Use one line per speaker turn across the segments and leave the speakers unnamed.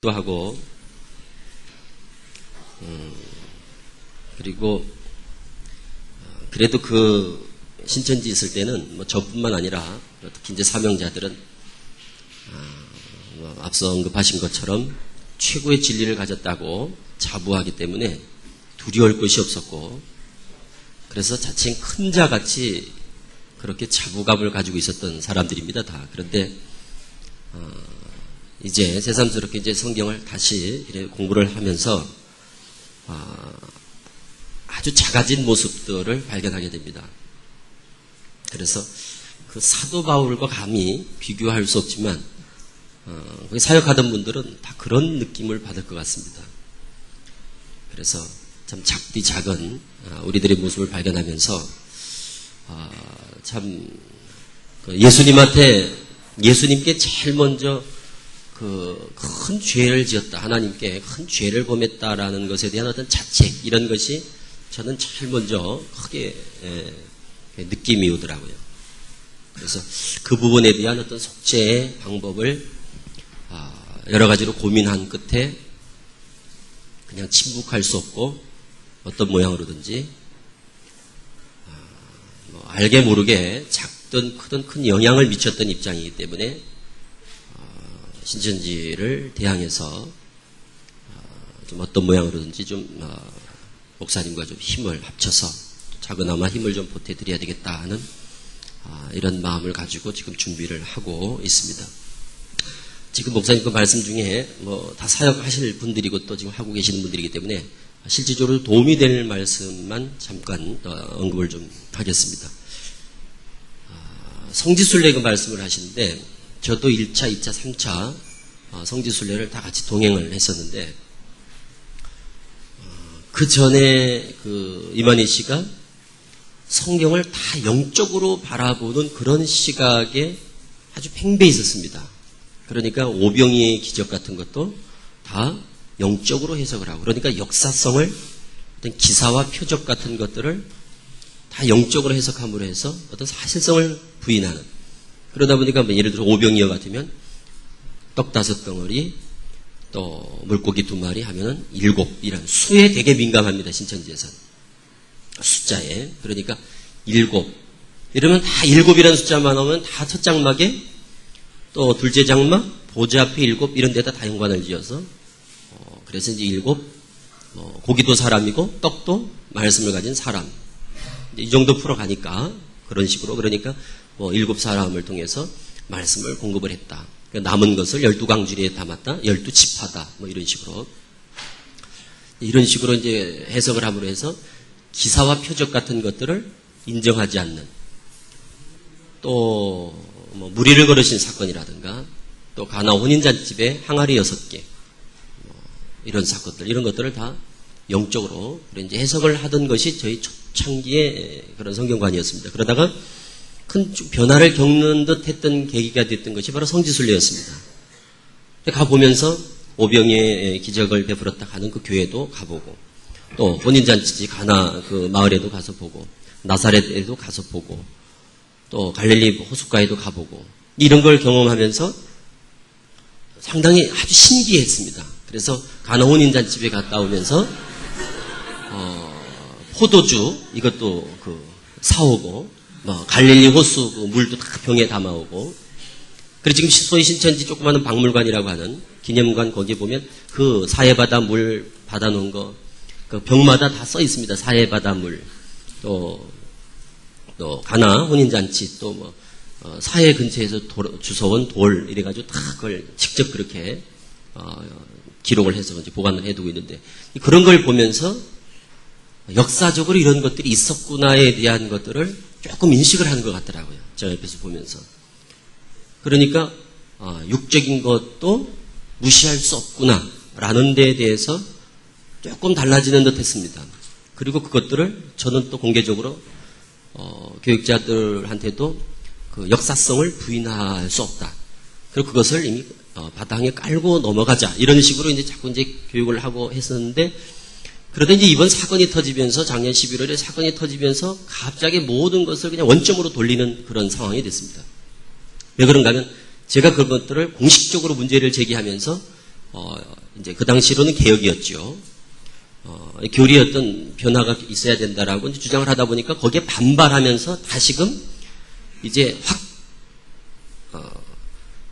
또 하고, 그리고 그래도 그 신천지 있을 때는 뭐 저뿐만 아니라 특히 이제 사명자들은 앞서 언급하신 것처럼 최고의 진리를 가졌다고 자부하기 때문에 두려울 것이 없었고, 그래서 자칭 큰 자같이 그렇게 자부감을 가지고 있었던 사람들입니다, 다. 그런데 이제 새삼스럽게 이제 성경을 다시 공부를 하면서 아주 작아진 모습들을 발견하게 됩니다. 그래서 그 사도 바울과 감히 비교할 수 없지만 거기 사역하던 분들은 다 그런 느낌을 받을 것 같습니다. 그래서 참 작디 작은 우리들의 모습을 발견하면서 참 예수님께 제일 먼저 그 큰 죄를 지었다, 하나님께 큰 죄를 범했다라는 것에 대한 어떤 자책, 이런 것이 저는 제일 먼저 크게 느낌이 오더라고요. 그래서 그 부분에 대한 어떤 속죄의 방법을 여러 가지로 고민한 끝에 그냥 침묵할 수 없고 어떤 모양으로든지 알게 모르게 작든 크든 큰 영향을 미쳤던 입장이기 때문에 신천지를 대항해서 좀 어떤 모양으로든지 좀 목사님과 좀 힘을 합쳐서 작은아마 힘을 좀 보태드려야 되겠다 하는 이런 마음을 가지고 지금 준비를 하고 있습니다. 지금 목사님 그 말씀 중에 뭐 다 사역하실 분들이고 또 지금 하고 계시는 분들이기 때문에 실질적으로 도움이 될 말씀만 잠깐 언급을 좀 하겠습니다. 성지순례 그 말씀을 하시는데, 저도 1차, 2차, 3차 성지순례를 다 같이 동행을 했었는데, 그 전에 그 이만희 씨가 성경을 다 영적으로 바라보는 그런 시각에 아주 팽배해 있었습니다. 그러니까 오병이의 기적 같은 것도 다 영적으로 해석을 하고, 그러니까 역사성을 어떤 기사와 표적 같은 것들을 다 영적으로 해석함으로 해서 어떤 사실성을 부인하는, 그러다 보니까 뭐 예를 들어 오병이어 같으면 떡 5덩어리 또 물고기 2마리 하면은 7이라는 수에 되게 민감합니다, 신천지에서는. 숫자에. 그러니까 7 이러면 다 7이라는 숫자만 나오면 다 첫 장막에 또 둘째 장막 보좌 앞에 7 이런 데다 다 연관을 지어서 그래서 이제 7 고기도 사람이고 떡도 말씀을 가진 사람, 이 정도 풀어가니까 그런 식으로, 그러니까 7사람을 통해서 말씀을 공급을 했다. 그러니까 남은 것을 12강주리에 담았다, 12지파다, 이런 식으로. 이런 식으로 이제 해석을 함으로 해서 기사와 표적 같은 것들을 인정하지 않는, 또 무리를 걸으신 사건이라든가, 또 가나 혼인잔치집에 항아리 6개, 이런 사건들, 이런 것들을 다 영적으로 이제 해석을 하던 것이 저희 초창기의 그런 성경관이었습니다. 그러다가 큰 변화를 겪는 듯 했던 계기가 됐던 것이 바로 성지순례였습니다. 가보면서 오병이의 기적을 베풀었다 하는 그 교회도 가보고, 또 혼인잔치 가나 그 마을에도 가서 보고, 나사렛에도 가서 보고, 또 갈릴리 호숫가에도 가보고, 이런 걸 경험하면서 상당히 아주 신기했습니다. 그래서 가나 혼인잔치집에 갔다 오면서 포도주 이것도 사오고, 갈릴리 호수 물도 다 병에 담아오고, 그리고 지금 소위 신천지 조그마한 박물관이라고 하는 기념관, 거기에 보면 그 사해바다 물 받아놓은 거, 그 병마다 다 써 있습니다. 사해바다 물, 또 가나 혼인잔치, 또 사해 근처에서 주워온 돌, 이래가지고 다 그걸 직접 그렇게 기록을 해서 이제 보관을 해두고 있는데, 그런 걸 보면서 역사적으로 이런 것들이 있었구나에 대한 것들을 조금 인식을 하는 것 같더라고요, 저 옆에서 보면서. 그러니까 육적인 것도 무시할 수 없구나라는 데에 대해서 조금 달라지는 듯 했습니다. 그리고 그것들을 저는 또 공개적으로 교육자들한테도 그 역사성을 부인할 수 없다. 그리고 그것을 이미 바탕에 깔고 넘어가자, 이런 식으로 이제 자꾸 이제 교육을 하고 했었는데, 그러다 이제 이번 사건이 터지면서, 작년 11월에 사건이 터지면서 갑자기 모든 것을 그냥 원점으로 돌리는 그런 상황이 됐습니다. 왜 그런가 하면, 제가 그것들을 공식적으로 문제를 제기하면서 이제 그 당시로는 개혁이었죠. 교리의 어떤 변화가 있어야 된다라고 주장을 하다 보니까 거기에 반발하면서 다시금 이제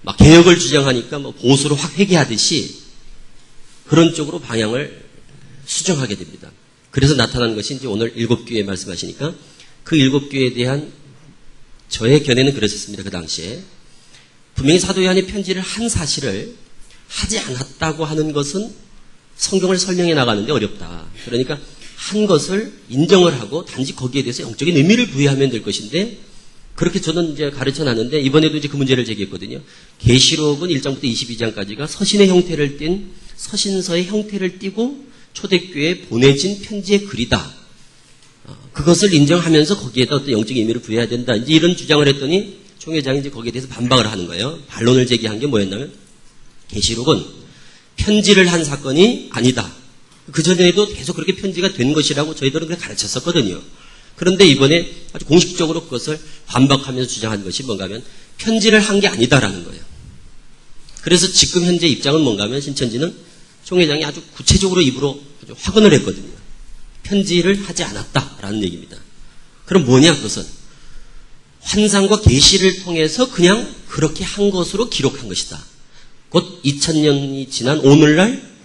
막 개혁을 주장하니까 뭐 보수로 확 회귀하듯이 그런 쪽으로 방향을 수정하게 됩니다. 그래서 나타난 것이 이제 오늘 7교회 말씀하시니까 그 7교회에 대한 저의 견해는 그랬었습니다. 그 당시에. 분명히 사도 요한이 편지를 한 사실을 하지 않았다고 하는 것은 성경을 설명해 나가는데 어렵다. 그러니까 한 것을 인정을 하고 단지 거기에 대해서 영적인 의미를 부여하면 될 것인데 그렇게 저는 이제 가르쳐 놨는데 이번에도 이제 그 문제를 제기했거든요. 계시록은 1장부터 22장까지가 서신의 형태를 띤 서신서의 형태를 띠고 초대교회에 보내진 편지의 글이다. 그것을 인정하면서 거기에다 어떤 영적인 의미를 부여해야 된다. 이제 이런 주장을 했더니 총회장이 이제 거기에 대해서 반박을 하는 거예요. 반론을 제기한 게 뭐였냐면 계시록은 편지를 한 사건이 아니다. 그전에도 계속 그렇게 편지가 된 것이라고 저희들은 그렇게 가르쳤었거든요. 그런데 이번에 아주 공식적으로 그것을 반박하면서 주장한 것이 뭔가 하면 편지를 한 게 아니다라는 거예요. 그래서 지금 현재 입장은 뭔가 하면 신천지는 총회장이 아주 구체적으로 입으로 아주 확언을 했거든요. 편지를 하지 않았다라는 얘기입니다. 그럼 뭐냐 그것은 환상과 계시를 통해서 그냥 그렇게 한 것으로 기록한 것이다. 곧 2000년이 지난 오늘날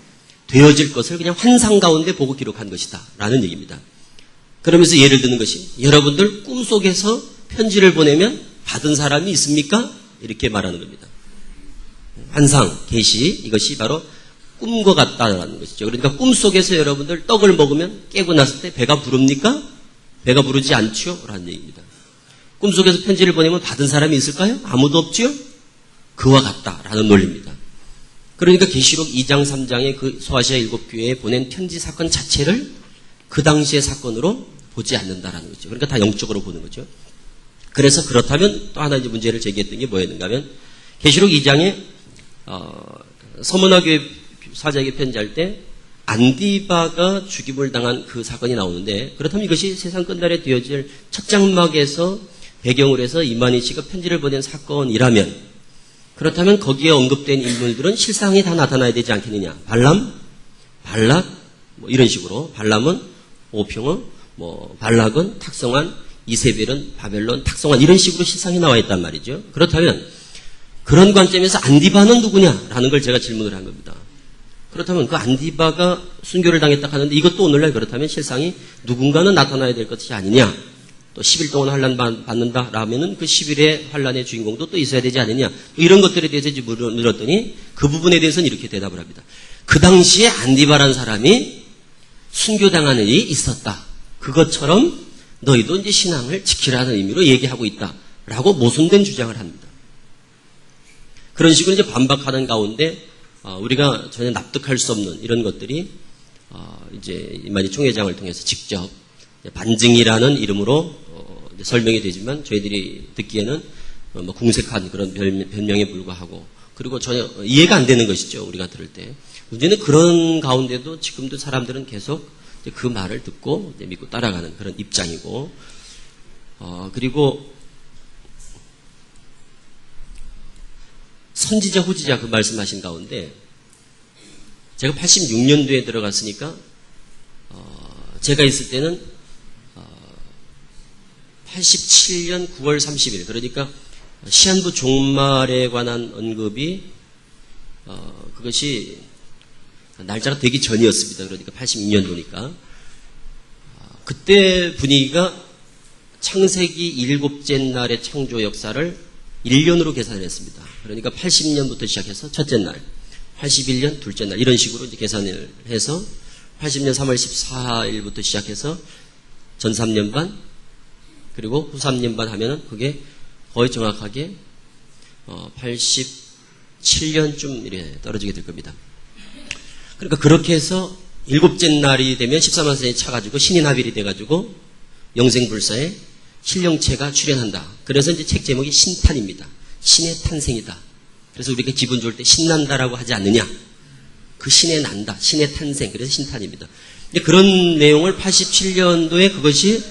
되어질 것을 그냥 환상 가운데 보고 기록한 것이다 라는 얘기입니다. 그러면서 예를 드는 것이 여러분들 꿈속에서 편지를 보내면 받은 사람이 있습니까? 이렇게 말하는 겁니다. 환상, 계시 이것이 바로 꿈과 같다라는 것이죠. 그러니까 꿈속에서 여러분들 떡을 먹으면 깨고 났을 때 배가 부릅니까? 배가 부르지 않죠? 라는 얘기입니다. 꿈속에서 편지를 보내면 받은 사람이 있을까요? 아무도 없죠? 그와 같다라는 논리입니다. 그러니까 계시록 2장 3장의 그 소아시아 7교회에 보낸 편지 사건 자체를 그 당시의 사건으로 보지 않는다라는 거죠. 그러니까 다 영적으로 보는 거죠. 그래서 그렇다면 또 하나 이제 문제를 제기했던 게 뭐였는가 하면 계시록 2장에 서문화 교회 사자에게 편지할 때 안디바가 죽임을 당한 그 사건이 나오는데 그렇다면 이것이 세상 끝날에 되어질 첫 장막에서 배경으로 해서 이만희 씨가 편지를 보낸 사건이라면 그렇다면 거기에 언급된 인물들은 실상이 다 나타나야 되지 않겠느냐. 발람, 발락 뭐 이런 식으로 발람은 오평어, 뭐 발락은 탁성한, 이세벨은 바벨론, 탁성한 이런 식으로 실상이 나와 있단 말이죠. 그렇다면 그런 관점에서 안디바는 누구냐라는 걸 제가 질문을 한 겁니다. 그렇다면 그 안디바가 순교를 당했다 하는데 이것도 오늘날 그렇다면 실상이 누군가는 나타나야 될 것이 아니냐. 또 10일 동안 환란 받는다 라면은 그 10일의 환란의 주인공도 또 있어야 되지 않느냐. 이런 것들에 대해서 이제 물었더니 그 부분에 대해서는 이렇게 대답을 합니다. 그 당시에 안디바라는 사람이 순교당한 일이 있었다. 그것처럼 너희도 이제 신앙을 지키라는 의미로 얘기하고 있다. 라고 모순된 주장을 합니다. 그런 식으로 이제 반박하는 가운데 우리가 전혀 납득할 수 없는 이런 것들이 이제 이만희 총회장을 통해서 직접 반증이라는 이름으로 설명이 되지만 저희들이 듣기에는 뭐 궁색한 그런 변명에 불과하고 그리고 전혀 이해가 안 되는 것이죠. 우리가 들을 때. 문제는 그런 가운데도 지금도 사람들은 계속 그 말을 듣고 믿고 따라가는 그런 입장이고 그리고 선지자 후지자 그 말씀하신 가운데 제가 86년도에 들어갔으니까 제가 있을 때는 87년 9월 30일 그러니까 시한부 종말에 관한 언급이 그것이 날짜가 되기 전이었습니다. 그러니까 82년도니까 그때 분위기가 창세기 7째 날의 창조 역사를 1년으로 계산을 했습니다. 그러니까 80년부터 시작해서 첫째 날, 81년 둘째 날 이런 식으로 이제 계산을 해서 80년 3월 14일부터 시작해서 전 3년 반 그리고 후 3년 반 하면은 그게 거의 정확하게 87년쯤 이래 떨어지게 될 겁니다. 그러니까 그렇게 해서 7째 날이 되면 13만 세에 차가지고 신인 합일이 돼가지고 영생불사에 신령체가 출현한다. 그래서 이제 책 제목이 신탄입니다. 신의 탄생이다. 그래서 우리가 기분 좋을 때 신난다라고 하지 않느냐. 그 신의 난다. 신의 탄생. 그래서 신탄입니다. 그런 내용을 87년도에 그것이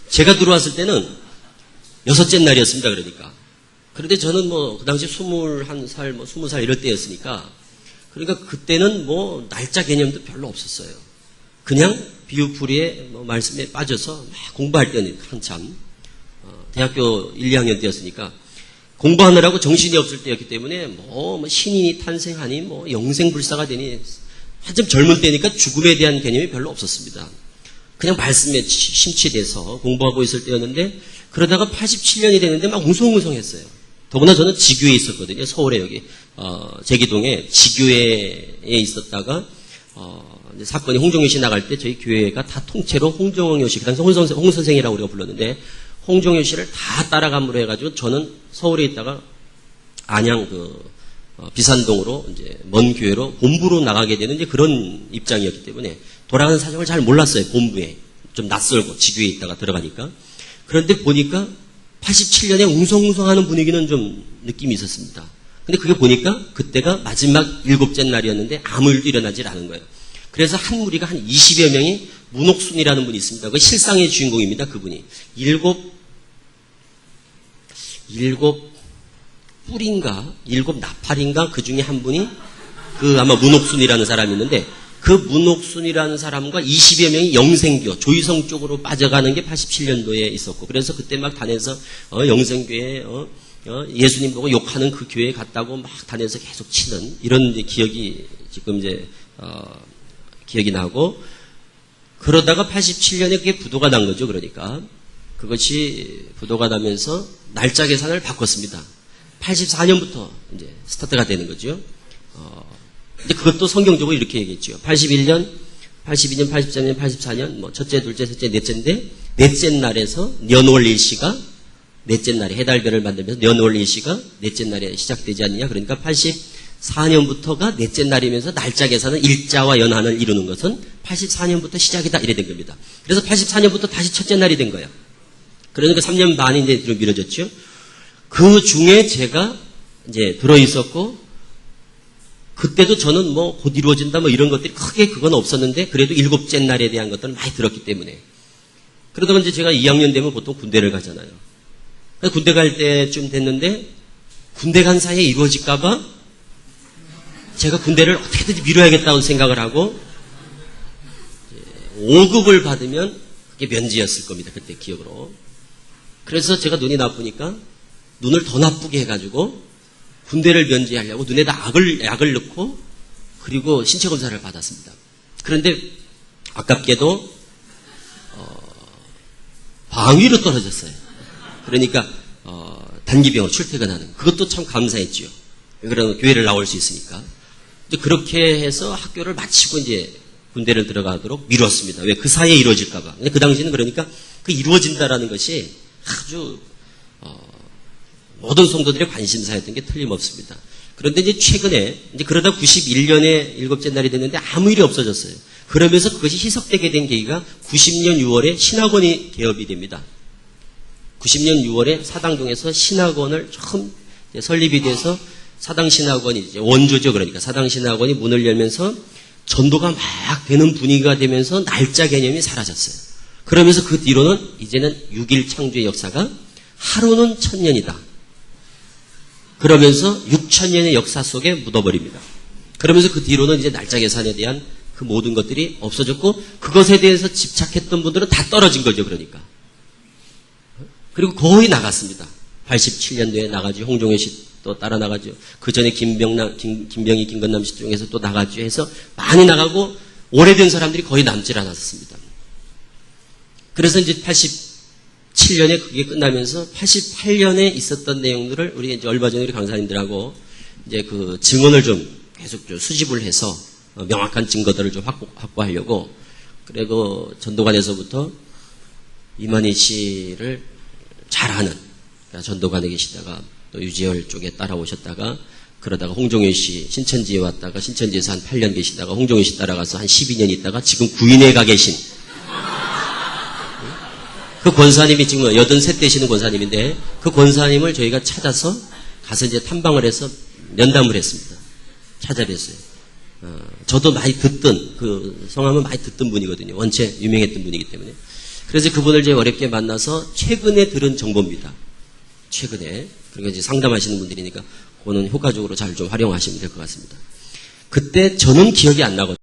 제가 들어왔을 때는 6째 날이었습니다. 그러니까. 그런데 저는 뭐 그 당시 21살, 20살 이럴 때였으니까 그러니까 그때는 뭐 날짜 개념도 별로 없었어요. 그냥 비유풀이의 뭐 말씀에 빠져서 막 공부할 때는 한참 대학교 1, 2학년 때였으니까 공부하느라고 정신이 없을 때였기 때문에 뭐 신인이 탄생하니 뭐 영생불사가 되니 한참 젊은 때니까 죽음에 대한 개념이 별로 없었습니다. 그냥 말씀에 심취돼서 공부하고 있을 때였는데 그러다가 87년이 되는데 막 웅성웅성했어요. 더구나 저는 지교에 있었거든요. 서울에 여기 제기동에 지교회에 있었다가 사건이 홍정효 씨 나갈 때 저희 교회가 다 통째로 홍정효 씨, 그 당시 홍 선생이라고 우리가 불렀는데 홍정효 씨를 다 따라감으로 해가지고 저는 서울에 있다가 안양 비산동으로 이제 먼 교회로 본부로 나가게 되는 이제 그런 입장이었기 때문에 돌아가는 사정을 잘 몰랐어요. 본부에 좀 낯설고 지교에 있다가 들어가니까. 그런데 보니까 87년에 웅성웅성하는 분위기는 좀 느낌이 있었습니다. 근데 그게 보니까 그때가 마지막 7째 날이었는데 아무 일도 일어나질 않은 거예요. 그래서 한 무리가 한 20여 명이 문옥순이라는 분이 있습니다. 그 실상의 주인공입니다. 그분이. 7 뿔인가 7 나팔인가 그 중에 한 분이 아마 문옥순이라는 사람이 있는데 그 문옥순이라는 사람과 20여 명이 영생교, 조이성 쪽으로 빠져가는 게 87년도에 있었고 그래서 그때 막 다녀서 영생교에 예수님 보고 욕하는 그 교회에 갔다고 막 다녀서 계속 치는 이런 기억이 지금 이제 기억이 나고 그러다가 87년에 그게 부도가 난 거죠. 그러니까 그것이 부도가 나면서 날짜 계산을 바꿨습니다. 84년부터 이제 스타트가 되는 거죠. 근데 그것도 성경적으로 이렇게 얘기했죠. 81년, 82년, 83년, 84년, 뭐 첫째, 둘째, 셋째, 넷째인데 넷째 날에서 년월 일시가 넷째 날에 해달별을 만들면서 년월 일시가 넷째 날에 시작되지 않느냐. 그러니까 84년부터가 넷째 날이면서 날짜 계산은 일자와 연한을 이루는 것은 84년부터 시작이다 이래 된 겁니다. 그래서 84년부터 다시 첫째 날이 된 거예요. 그러니까 3년 반이 이제 뒤로 미뤄졌죠. 그 중에 제가 이제 들어 있었고 그때도 저는 뭐 곧 이루어진다 뭐 이런 것들이 크게 그건 없었는데 그래도 7째 날에 대한 것들을 많이 들었기 때문에 그러다가 이제 제가 2학년 되면 보통 군대를 가잖아요. 군대 갈 때쯤 됐는데 군대 간 사이에 이루어질까봐 제가 군대를 어떻게든지 미뤄야겠다고 생각을 하고 5급을 받으면 그게 면제였을 겁니다. 그때 기억으로. 그래서 제가 눈이 나쁘니까 눈을 더 나쁘게 해가지고 군대를 면제하려고 눈에다 약을 넣고 그리고 신체 검사를 받았습니다. 그런데 아깝게도 방위로 떨어졌어요. 그러니까 단기병으로 출퇴근하는 그것도 참 감사했죠. 그러면 교회를 나올 수 있으니까. 이제 그렇게 해서 학교를 마치고 이제 군대를 들어가도록 미뤘습니다. 왜? 그 사이에 이루어질까봐. 그 당시는 그러니까 그 이루어진다라는 것이 아주 모든 성도들의 관심사였던 게 틀림없습니다. 그런데 이제 최근에 이제 그러다 91년에 7째 날이 됐는데 아무 일이 없어졌어요. 그러면서 그것이 희석되게 된 계기가 90년 6월에 신학원이 개업이 됩니다. 90년 6월에 사당동에서 신학원을 처음 설립이 돼서 사당신학원이 이제 원조죠. 그러니까 사당신학원이 문을 열면서 전도가 막 되는 분위기가 되면서 날짜 개념이 사라졌어요. 그러면서 그 뒤로는 이제는 6일 창조의 역사가 하루는 1000년이다. 그러면서 6000년의 역사 속에 묻어버립니다. 그러면서 그 뒤로는 이제 날짜 계산에 대한 그 모든 것들이 없어졌고 그것에 대해서 집착했던 분들은 다 떨어진 거죠. 그러니까. 그리고 거의 나갔습니다. 87년도에 나가죠. 홍종현 씨 또 따라 나가죠. 그 전에 김병희, 김건남 씨 중에서 또 나가죠. 해서 많이 나가고 오래된 사람들이 거의 남질 않았습니다. 그래서 이제 87년에 그게 끝나면서 88년에 있었던 내용들을 우리 이제 얼마 전에 우리 강사님들하고 이제 그 증언을 좀 계속 좀 수집을 해서 명확한 증거들을 좀 확보하려고 그리고 전도관에서부터 이만희 씨를 잘 아는 그러니까 전도관에 계시다가 또 유지열 쪽에 따라오셨다가 그러다가 홍종현 씨 신천지에 왔다가 신천지에서 한 8년 계시다가 홍종현 씨 따라가서 한 12년 있다가 지금 구인에 가 계신 그 권사님이 지금 83 되시는 권사님인데 그 권사님을 저희가 찾아서 가서 이제 탐방을 해서 면담을 했습니다. 찾아뵀어요. 저도 많이 듣던 그 성함은 많이 듣던 분이거든요. 원체 유명했던 분이기 때문에. 그래서 그분을 이제 어렵게 만나서 최근에 들은 정보입니다. 최근에. 그리고 이제 상담하시는 분들이니까 그거는 효과적으로 잘 좀 활용하시면 될 것 같습니다. 그때 저는 기억이 안 나거든요.